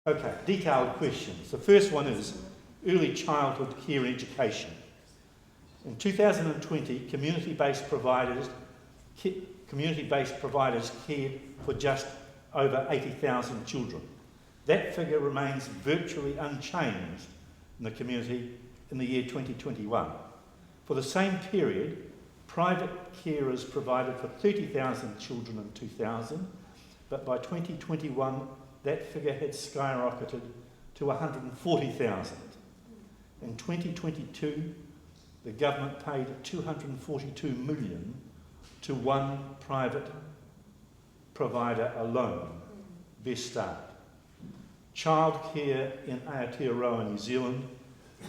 Okay, detailed questions. The first one is early childhood care and education. In 2020, community-based providers cared for just over 80,000 children. That figure remains virtually unchanged in the community in the year 2021. For the same period, private carers provided for 30,000 children in 2000, but by 2021, that figure had skyrocketed to 140,000. In 2022, the government paid $242 million to one private provider alone. Best start. Childcare in Aotearoa, New Zealand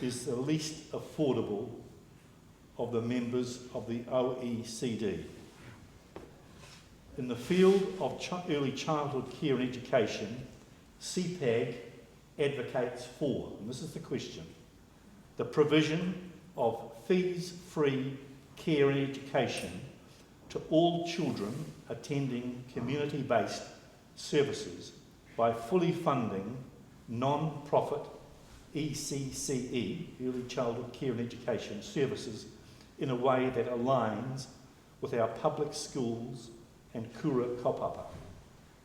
is the least affordable of the members of the OECD. In the field of early childhood care and education, CPAG advocates for, and this is the question, the provision of fees-free care and education to all children attending community-based services by fully funding non-profit ECCE, early childhood care and education services, in a way that aligns with our public schools and kura kaupapa.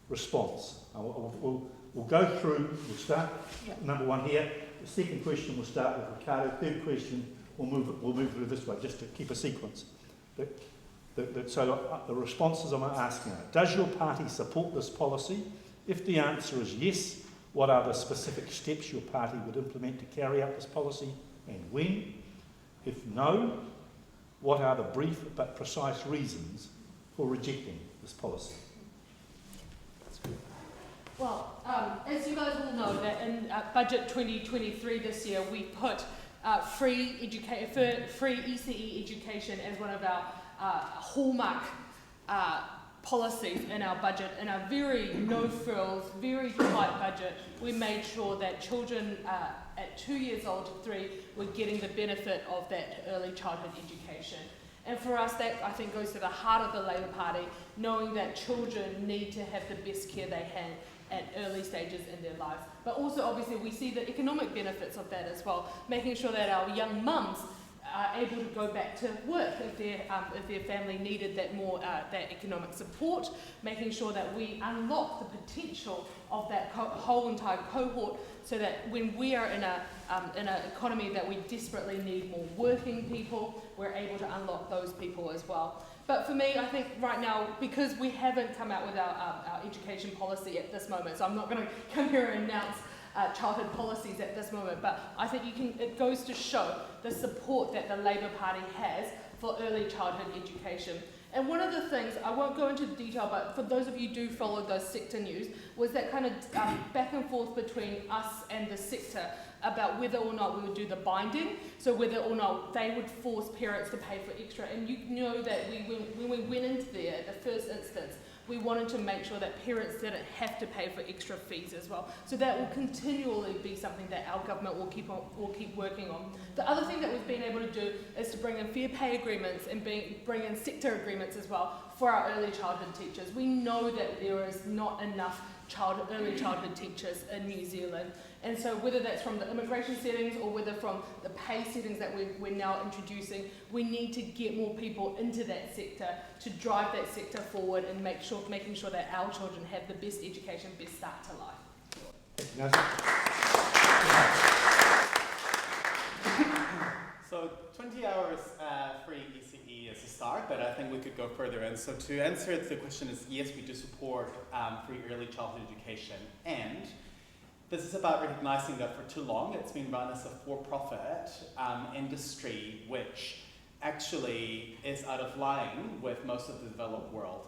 Response. We'll go through, we'll start number one here. The second question we'll start with Ricardo. Third question we'll move through this way, just to keep a sequence. So the responses I'm asking are, does your party support this policy? If the answer is yes, what are the specific steps your party would implement to carry out this policy and when? If no, what are the brief but precise reasons for rejecting this policy? Well, as you guys all know, that in budget 2023 this year, we put free ECE education as one of our hallmark policies in our budget. In a very no-frills, very tight budget, we made sure that children at 2 years old to 3 were getting the benefit of that early childhood education. And for us, that I think goes to the heart of the Labour Party, knowing that children need to have the best care they can at early stages in their lives. But also, obviously, we see the economic benefits of that as well, making sure that our young mums are able to go back to work if their family needed that more that economic support, making sure that we unlock the potential of that whole entire cohort, so that when we are in an economy that we desperately need more working people, we're able to unlock those people as well. But for me, I think right now, because we haven't come out with our education policy at this moment, so I'm not going to come here and announce childhood policies at this moment, but I think it goes to show the support that the Labour Party has for early childhood education. And one of the things, I won't go into detail, but for those of you who do follow those sector news, was that kind of back and forth between us and the sector about whether or not we would do the binding, so whether or not they would force parents to pay for extra. And you know that when we went into there at the first instance, we wanted to make sure that parents didn't have to pay for extra fees as well. So that will continually be something that our government will keep working on. The other thing that we've been able to do is to bring in fair pay agreements and bring in sector agreements as well for our early childhood teachers. We know that there is not enough early childhood teachers in New Zealand. And so whether that's from the immigration settings or whether from the pay settings that we're now introducing, we need to get more people into that sector to drive that sector forward and making sure that our children have the best education, best start to life. So 20 hours free ECE is a start, but I think we could go further. And so to answer the question is, yes, we do support free early childhood education. And this is about recognizing that for too long it's been run as a for-profit industry, which actually is out of line with most of the developed world.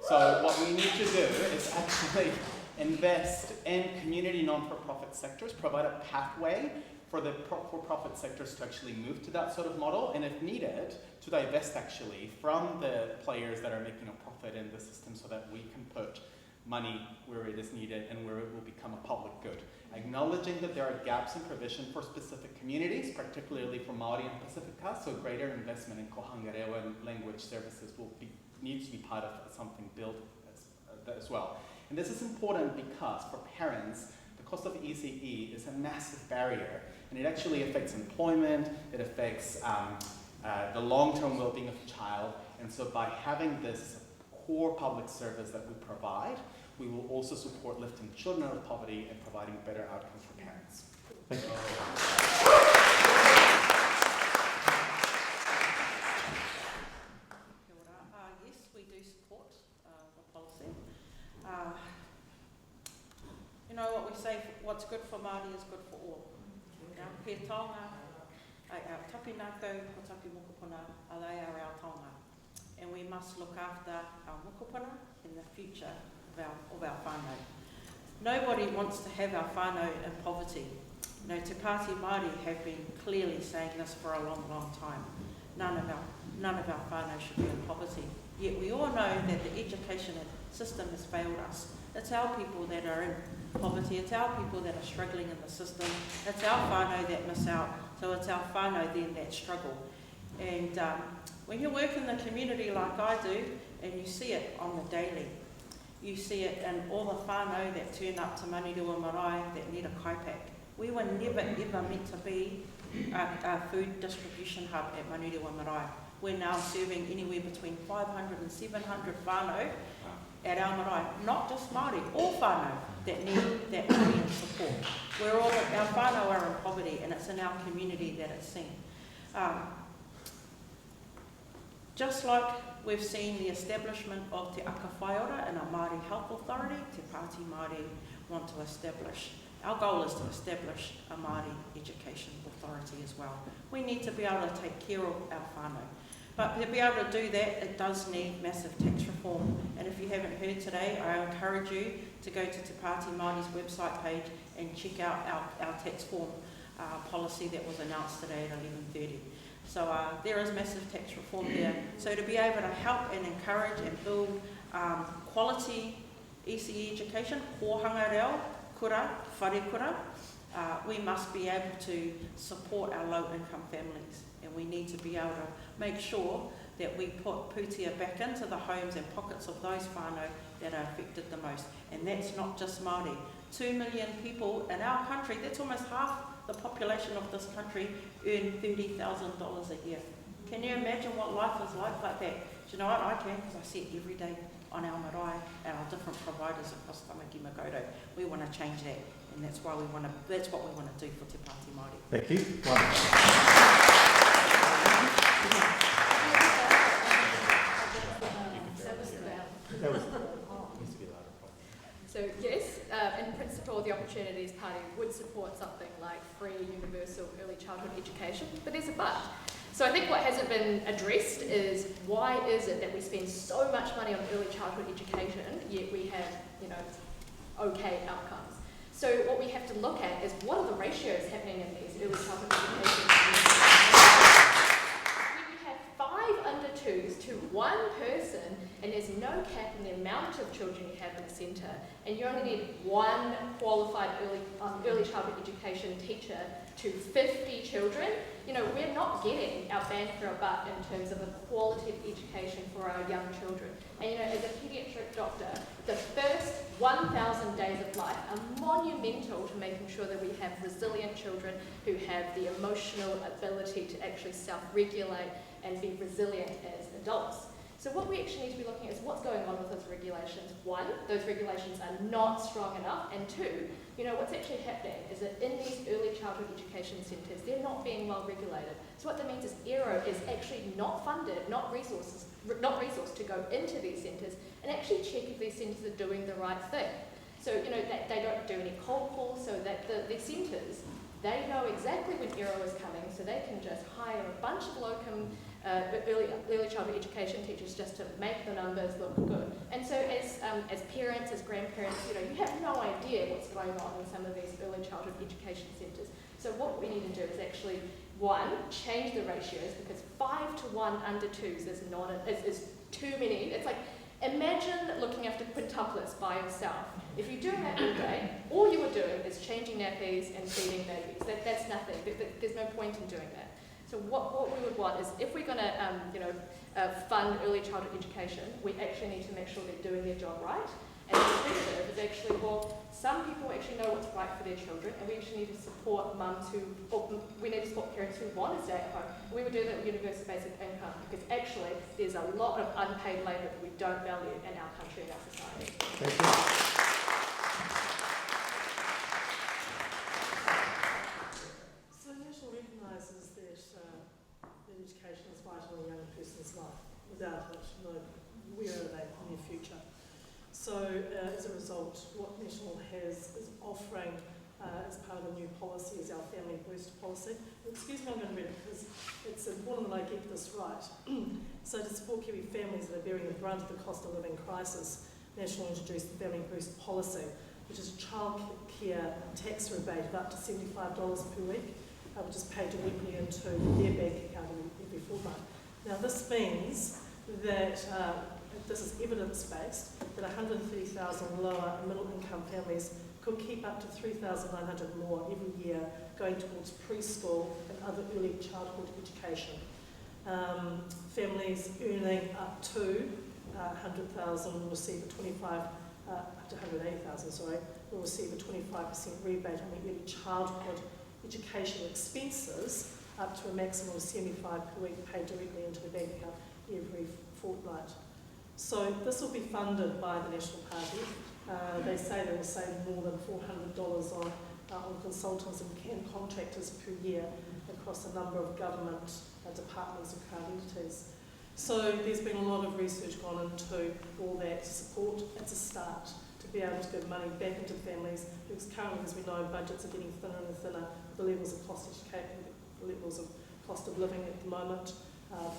So what we need to do is actually invest in community non-for-profit sectors, provide a pathway for the for-profit sectors to actually move to that sort of model, and if needed, to divest actually from the players that are making a profit in the system so that we can put money where it is needed and where it will become a public good. Acknowledging that there are gaps in provision for specific communities, particularly for Māori and Pacifica, so greater investment in kohangarewa and language services needs to be part of something built as well. And this is important because for parents, the cost of ECE is a massive barrier, and it actually affects employment, it affects the long-term well-being of the child, and so by having this core public service that we provide, we will also support lifting children out of poverty and providing better outcomes for parents. Thank you. Yes, we do support the policy. You know what we say, what's good for Māori is good for all. Our pē taonga, our tapinako, hotapi mokopuna, they are our taonga. And we must look after our mokopuna in the future of our whānau. Nobody wants to have our whānau in poverty. You know, Te Pāti Māori have been clearly saying this for a long, long time. None of our whānau should be in poverty. Yet we all know that the education system has failed us. It's our people that are in poverty, it's our people that are struggling in the system, it's our whānau that miss out, so it's our whānau then that struggle. And when you work in the community like I do, and you see it on the daily, you see it in all the whānau that turn up to Manirua Marae that need a kaupapa. We were never ever meant to be a food distribution hub at Manirua Marae. We're now serving anywhere between 500 and 700 whānau at our marae, not just Māori, all whānau that need that money and support. Our whānau are in poverty, and it's in our community that it's seen. Just like we've seen the establishment of Te Aka Whaiora and a Māori Health Authority, Te Pāti Māori want to establish. Our goal is to establish a Māori Education Authority as well. We need to be able to take care of our whānau. But to be able to do that, it does need massive tax reform. And if you haven't heard today, I encourage you to go to Te Pāti Māori's website page and check out our tax reform policy that was announced today at 11:30. So there is massive tax reform there. So to be able to help and encourage and build quality ECE education, kōhanga reo, kura, whare kura, we must be able to support our low-income families. And we need to be able to make sure that we put pūtea back into the homes and pockets of those whānau that are affected the most. And that's not just Māori. 2 million people in our country, that's almost half the population of this country, earn $30,000 a year. Can you imagine what life is like that? Do you know what? I can, because I see it every day on our marae and our different providers across Tamaki Makaurau. We want to change that, and that's what we want to do for Te Pāti Māori. Thank you. So yes, in principle, the Opportunities Party would support something like free universal early childhood education, but there's a but. So I think what hasn't been addressed is why is it that we spend so much money on early childhood education, yet we have, okay outcomes. So what we have to look at is what are the ratios happening in these early childhood education. When you have 5 under-2s to 1 person, and there's no cap in the amount of children you have in a centre, and you only need 1 qualified early childhood education teacher to 50 children, we're not getting our bang for our buck in terms of a quality of education for our young children. And as a paediatric doctor, the first 1,000 days of life are monumental to making sure that we have resilient children who have the emotional ability to actually self-regulate and be resilient as adults. So what we actually need to be looking at is what's going on with those regulations. 1, those regulations are not strong enough, and 2, what's actually happening is that in these early childhood education centres, they're not being well regulated. So what that means is ERO is actually not funded, not resourced to go into these centres and actually check if these centres are doing the right thing. So, they don't do any cold calls, so that the centres, they know exactly when ERO is coming, so they can just hire a bunch of locum early childhood education teachers just to make the numbers look good. And so as parents, as grandparents, you have no idea what's going on in some of these early childhood education centres. So what we need to do is actually, 1, change the ratios, because 5 to 1 under-2s is too many. It's like, imagine looking after quintuplets by yourself. If you're doing that all day, all you were doing is changing nappies and feeding babies. That's nothing. There's no point in doing that. So what we would want is, if we're going to fund early childhood education, we actually need to make sure they're doing their job right. And the perspective is actually, well, some people actually know what's right for their children, and we actually need to support mums who, or we need to support parents who want to stay at home. We would do that with universal basic income, because actually there's a lot of unpaid labour that we don't value in our country and our society. Thank you. So National recognises that education is vital in a young person's life. Without it, where are they in their future? So as a result, what National has is offering as part of a new policy is our family boost policy. Excuse me, I'm going to read it because it's important that I get this right. So to support Kiwi families that are bearing the brunt of the cost of living crisis, National introduced the family boost policy, which is a childcare tax rebate of up to $75 per week, which is paid directly into their bank account every fortnight. Now this means that this is evidence-based, that 130,000 lower and middle-income families could keep up to 3,900 more every year going towards preschool and other early childhood education. Families earning up to 100,000 will receive a 25, up to 180,000, sorry, will receive a 25% rebate on the early childhood education expenses up to a maximum of $75 per week paid directly into the bank account every fortnight. So this will be funded by the National Party. They say they will save more than $400 on consultants and contractors per year across a number of government departments and crowd entities. So there's been a lot of research gone into all that support. It's a start to be able to give money back into families because currently, as we know, budgets are getting thinner and thinner. The levels of cost of living at the moment,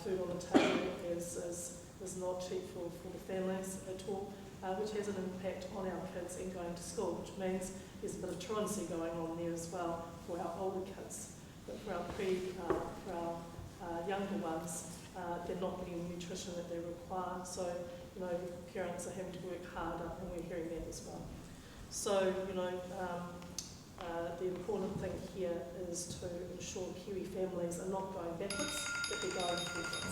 food on the table is not cheap for the families at all, which has an impact on our kids and going to school, which means there's a bit of truancy going on there as well for our older kids. But for our younger ones, they're not getting the nutrition that they require, so parents are having to work harder, and we're hearing that as well. So the important thing here is to ensure Kiwi families are not going backwards, but they're going forward.